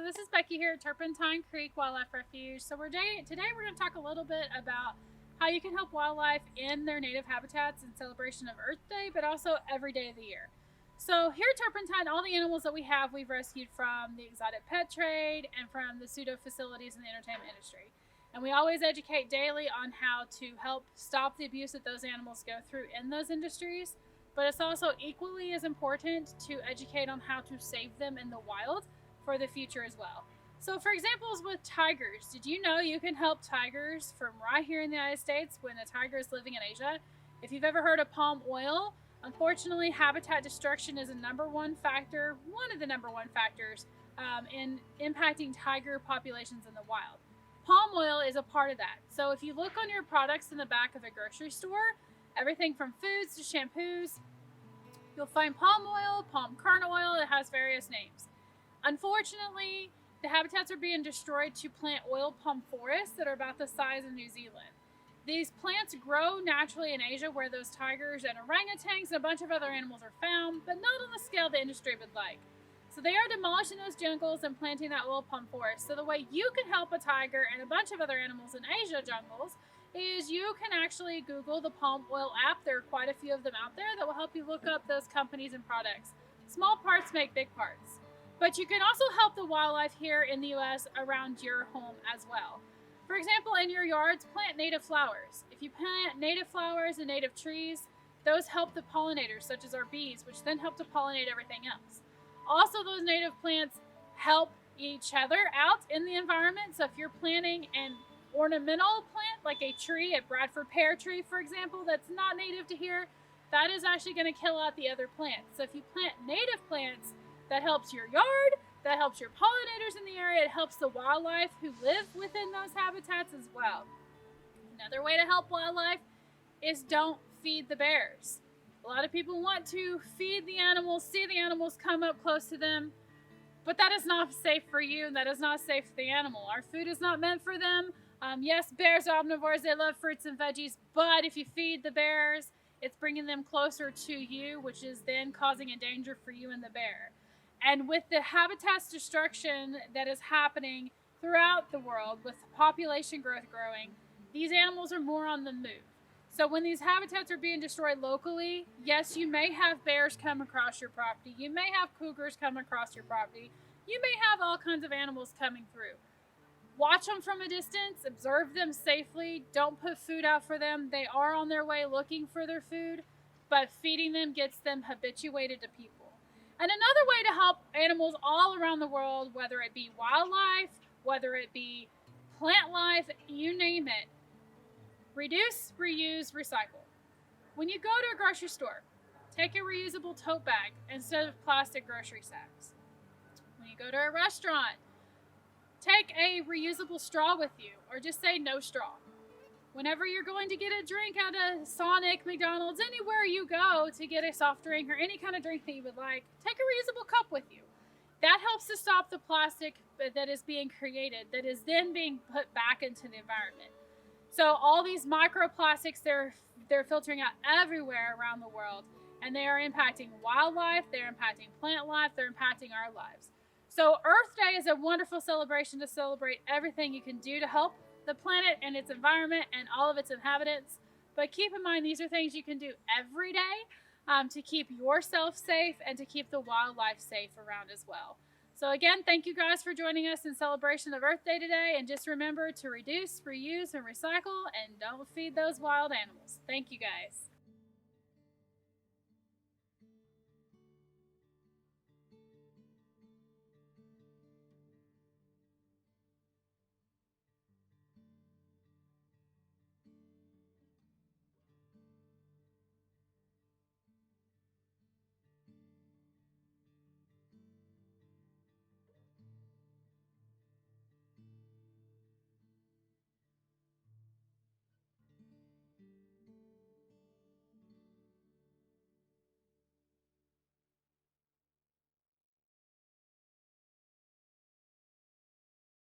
So this is Becky here at Turpentine Creek Wildlife Refuge. So today we're going to talk a little bit about how you can help wildlife in their native habitats in celebration of Earth Day, but also every day of the year. So here at Turpentine, all the animals that we have, we've rescued from the exotic pet trade and from the pseudo facilities in the entertainment industry. And we always educate daily on how to help stop the abuse that those animals go through in those industries. But it's also equally as important to educate on how to save them in the wild for the future as well. So for examples with tigers, did you know you can help tigers from right here in the United States when a tiger is living in Asia? If you've ever heard of palm oil, unfortunately habitat destruction is one of the number one factors in impacting tiger populations in the wild. Palm oil is a part of that. So if you look on your products in the back of a grocery store, everything from foods to shampoos, you'll find palm oil, palm kernel oil. It has various names. Unfortunately, the habitats are being destroyed to plant oil palm forests that are about the size of New Zealand. These plants grow naturally in Asia where those tigers and orangutans and a bunch of other animals are found, but not on the scale the industry would like. So they are demolishing those jungles and planting that oil palm forest. So the way you can help a tiger and a bunch of other animals in Asia jungles is you can actually Google the palm oil app. There are quite a few of them out there that will help you look up those companies and products. Small parts make big parts. But you can also help the wildlife here in the U.S. around your home as well. For example, in your yards, plant native flowers. If you plant native flowers and native trees, those help the pollinators, such as our bees, which then help to pollinate everything else. Also, those native plants help each other out in the environment. So if you're planting an ornamental plant, like a tree, a Bradford pear tree, for example, that's not native to here, that is actually going to kill out the other plants. So if you plant native plants, that helps your yard, that helps your pollinators in the area, it helps the wildlife who live within those habitats as well. Another way to help wildlife is don't feed the bears. A lot of people want to feed the animals, see the animals come up close to them, but that is not safe for you and that is not safe for the animal. Our food is not meant for them. Yes, bears are omnivores, they love fruits and veggies, but if you feed the bears, it's bringing them closer to you, which is then causing a danger for you and the bear. And with the habitat destruction that is happening throughout the world, with population growth growing, these animals are more on the move. So when these habitats are being destroyed locally, yes, you may have bears come across your property. You may have cougars come across your property. You may have all kinds of animals coming through. Watch them from a distance, observe them safely. Don't put food out for them. They are on their way looking for their food, but feeding them gets them habituated to people. And another way to help animals all around the world, whether it be wildlife, whether it be plant life, you name it, reduce, reuse, recycle. When you go to a grocery store, take a reusable tote bag instead of plastic grocery sacks. When you go to a restaurant, take a reusable straw with you, or just say no straw. Whenever you're going to get a drink at a Sonic, McDonald's, anywhere you go to get a soft drink or any kind of drink that you would like, take a reusable cup with you. That helps to stop the plastic that is being created, that is then being put back into the environment. So all these microplastics, they're filtering out everywhere around the world, and they are impacting wildlife, they're impacting plant life, they're impacting our lives. So Earth Day is a wonderful celebration to celebrate everything you can do to help the planet and its environment and all of its inhabitants. But keep in mind, these are things you can do every day to keep yourself safe and to keep the wildlife safe around as well. So again, thank you guys for joining us in celebration of Earth Day today. And just remember to reduce, reuse, and recycle, and don't feed those wild animals. Thank you guys.